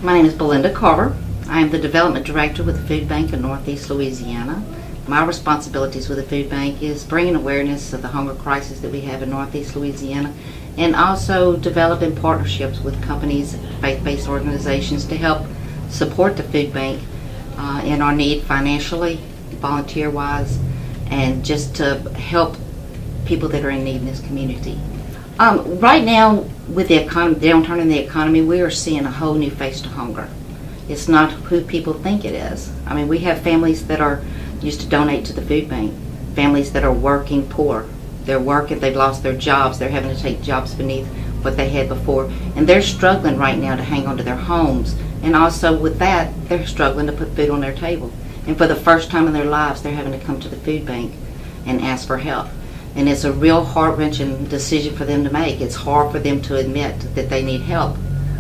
My name is Belinda Carver. I am the Development Director with the Food Bank in Northeast Louisiana. My responsibilities with the Food Bank is bringing awareness of the hunger crisis that we have in Northeast Louisiana, and also developing partnerships with companies, faith-based organizations to help support the Food Bank in our need financially, volunteer-wise, and just to help people that are in need in this community. Right now, with the downturn in the economy, we are seeing a whole new face to hunger. It's not who people think it is. I mean, we have families that are used to donate to the food bank, families that are working poor. They're working, they've lost their jobs, they're having to take jobs beneath what they had before, and they're struggling right now to hang on to their homes. And also with that, they're struggling to put food on their table. And for the first time in their lives, they're having to come to the food bank and ask for help. And it's a real heart-wrenching decision for them to make. It's hard for them to admit that they need help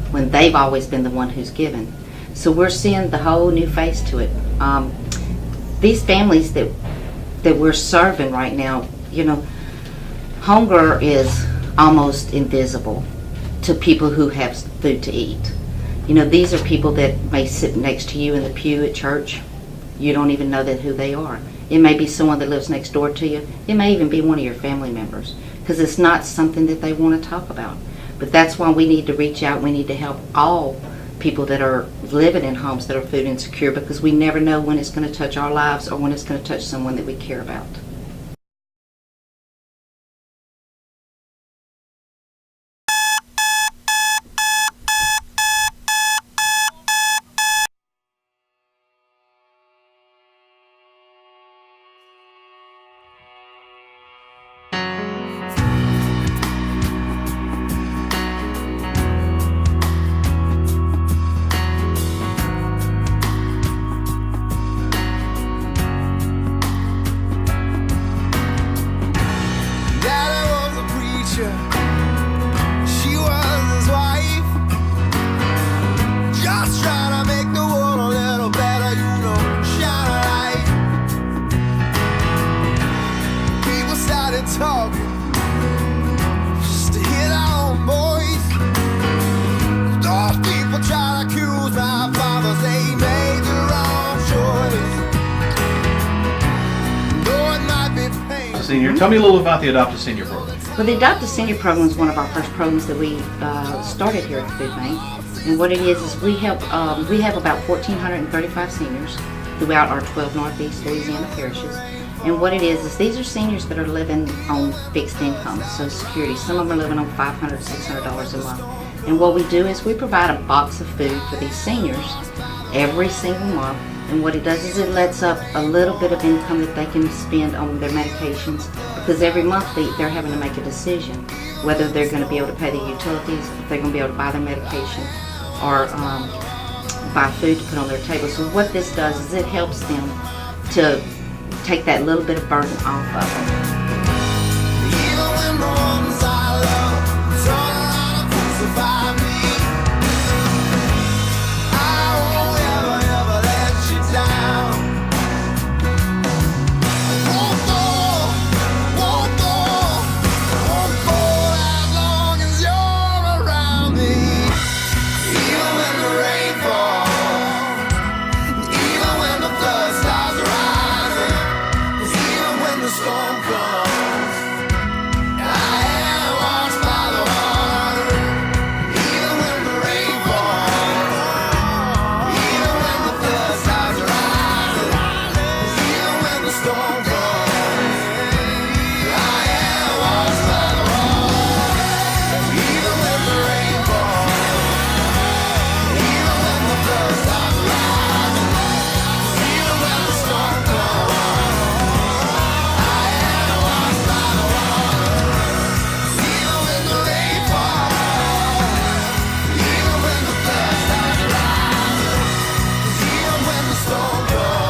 when they've always been the one who's given. So we're seeing the whole new face to it. These families that we're serving right now, you know, hunger is almost invisible to people who have food to eat. You know, these are people that may sit next to you in the pew at church. You don't even know who they are. It may be someone that lives next door to you. It may even be one of your family members, because it's not something that they want to talk about. But that's why we need to reach out. We need to help all people that are living in homes that are food insecure, because we never know when it's going to touch our lives or when it's going to touch someone that we care about. She was his wife, just trying to make the world a little better, you know, shine a light. People started talking just to hear their own voice. Those people try to accuse my father, they made the wrong choice. Though it might be painful. Senior, tell me a little about the Adopt a Senior program. Well, the Adopt a Senior program is one of our first programs that we started here at the Food Bank. And what it is we help, we have about 1,435 seniors throughout our 12 Northeast Louisiana parishes. And what it is these are seniors that are living on fixed incomes, Social Security. Some of them are living on $500, $600 a month. And what we do is we provide a box of food for these seniors every single month. And what it does is it lets up a little bit of income that they can spend on their medications, because every month they're having to make a decision whether they're going to be able to pay the utilities, if they're going to be able to buy their medication, or buy food to put on their table. So what this does is it helps them to take that little bit of burden off of them. Even when the ones I love turn around and crucify me, I won't ever, ever let you down. Won't go as long as you're around me. Even when the rain falls, even when the flood starts rising, even when the storm comes, I am washed by the water. Even when the rain falls, even when the flood starts rising, even when the storm comes, I am washed by the water. Even when the rain falls, even when the flood starts rising, even when the storm comes, I am washed by the water. Even when the rain falls, even when the flood starts rising, even when the storm comes,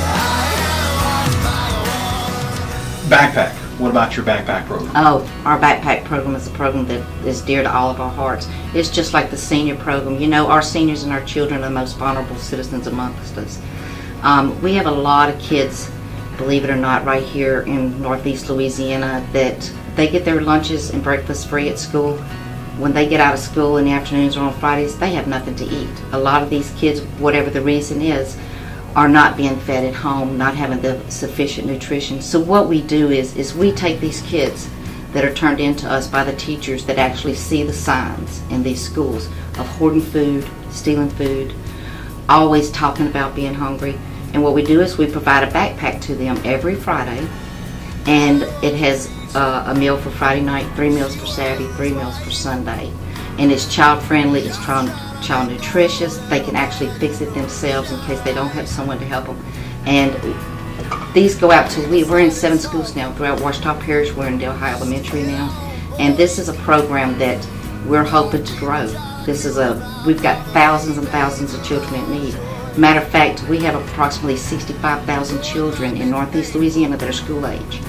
I am washed by the water. Backpack. What about your backpack program? Oh, our backpack program is a program that is dear to all of our hearts. It's just like the senior program. You know, our seniors and our children are the most vulnerable citizens amongst us. We have a lot of kids, believe it or not, right here in Northeast Louisiana that they get their lunches and breakfast free at school. when they get out of school in the afternoons or on Fridays, they have nothing to eat. A lot of these kids, whatever the reason is, are not being fed at home, not having the sufficient nutrition. So what we do is we take these kids that are turned into us by the teachers that actually see the signs in these schools of hoarding food, stealing food, always talking about being hungry. And what we do is we provide a backpack to them every Friday, and it has a meal for Friday night, 3 meals for Saturday, 3 meals for Sunday. And it's child friendly, it's child nutritious. They can actually fix it themselves in case they don't have someone to help them. And these go out to, we're in 7 schools now throughout Ouachita Parish. We're in Delhi Elementary now. And this is a program that we're hoping to grow. We've got thousands and thousands of children in need. Matter of fact, we have approximately 65,000 children in Northeast Louisiana that are school age.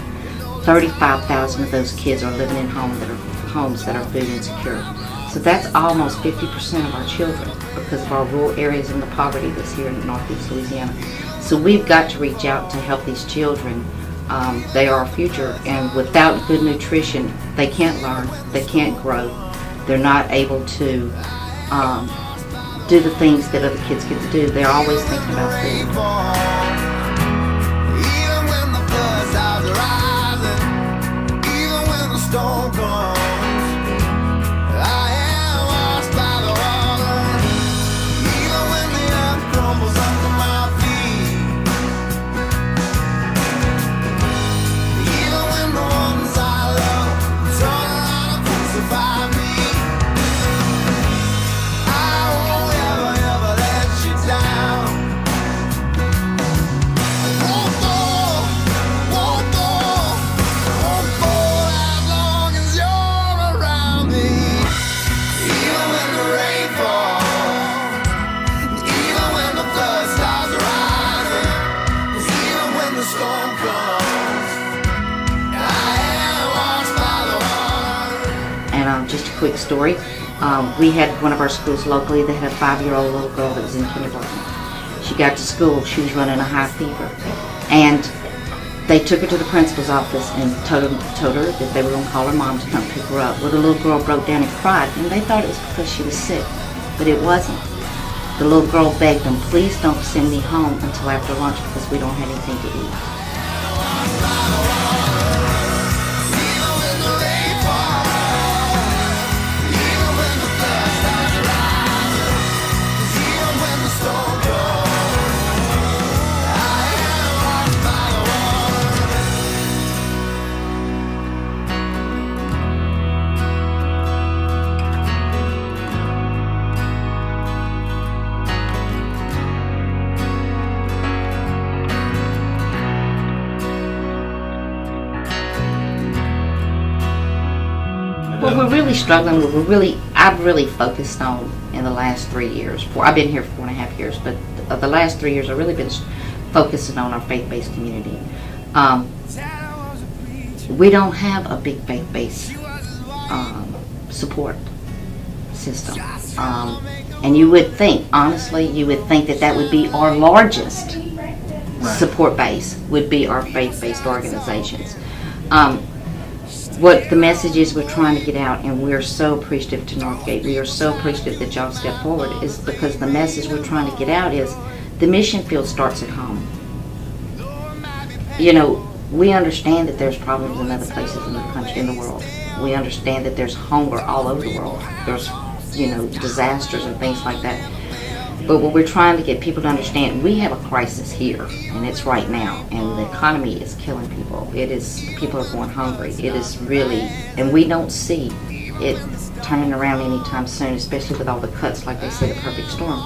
35,000 of those kids are living in homes that are food insecure. So that's almost 50% of our children because of our rural areas and the poverty that's here in Northeast Louisiana. So we've got to reach out to help these children. They are our future, and without good nutrition, they can't learn, they can't grow. They're not able to do the things that other kids get to do. They're always thinking about food. Even when the flood starts rising, even when the storm comes, I am washed by the water. Even when the earth crumbles under my feet, even when the ones I love turn around and crucify me, I won't ever, ever let you down. Won't fall as long as you're around me. Even when the rain falls, even when the flood starts rising, even when the storm comes, I am washed by the water. And just a quick story. We had one of our schools locally that had a 5-year-old little girl that was in kindergarten. She got to school, she was running a high fever. And they took her to the principal's office and told her that they were going to call her mom to come pick her up. Well, the little girl broke down and cried, and they thought it was because she was sick, but it wasn't. The little girl begged them, please don't send me home until after lunch because we don't have anything to eat. Even when the rain falls, even when the flood starts rising, even when the storm comes, I am washed by the water. What we're really struggling with, I've really focused on in the last 3 years. I've been here for 4.5 years, but the last 3 years I've really been focusing on our faith-based community. We don't have a big faith-based support system. And you would think, honestly, that would be our largest support base, would be our faith-based organizations. What the message is we're trying to get out, and we're so appreciative to Northgate, we are so appreciative that y'all step forward, is because the message we're trying to get out is the mission field starts at home. You know, we understand that there's problems in other places in the country, in the world. We understand that there's hunger all over the world. There's, disasters and things like that. But what we're trying to get people to understand, we have a crisis here, and it's right now, and the economy is killing people. People are going hungry. It is really, and we don't see it turning around anytime soon, especially with all the cuts, like they said, a perfect storm.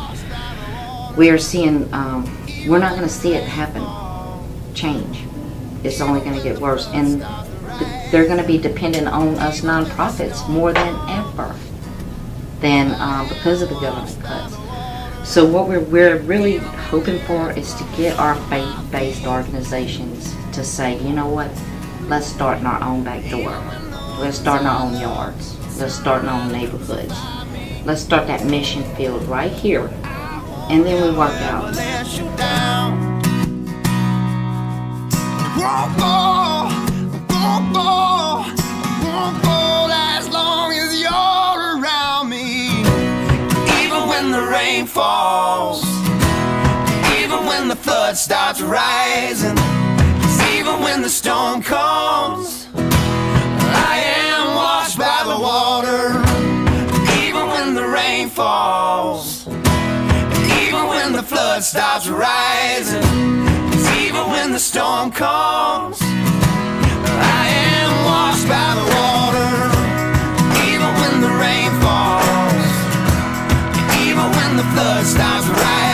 We are seeing, we're not going to see it happen, change. It's only going to get worse, and they're going to be dependent on us nonprofits more than ever, because of the government cuts. So what we're really hoping for is to get our faith-based organizations to say, you know what, let's start in our own back door. Let's start in our own yards. Let's start in our own neighborhoods. Let's start that mission field right here, and then we work out. Won't fall as long as you're rain falls, even when the flood starts rising, even when the storm comes, I am washed by the water. Even when the rain falls, even when the flood starts rising, even when the storm comes, I am washed by the water. Even when the rain falls, even when the flood starts rising.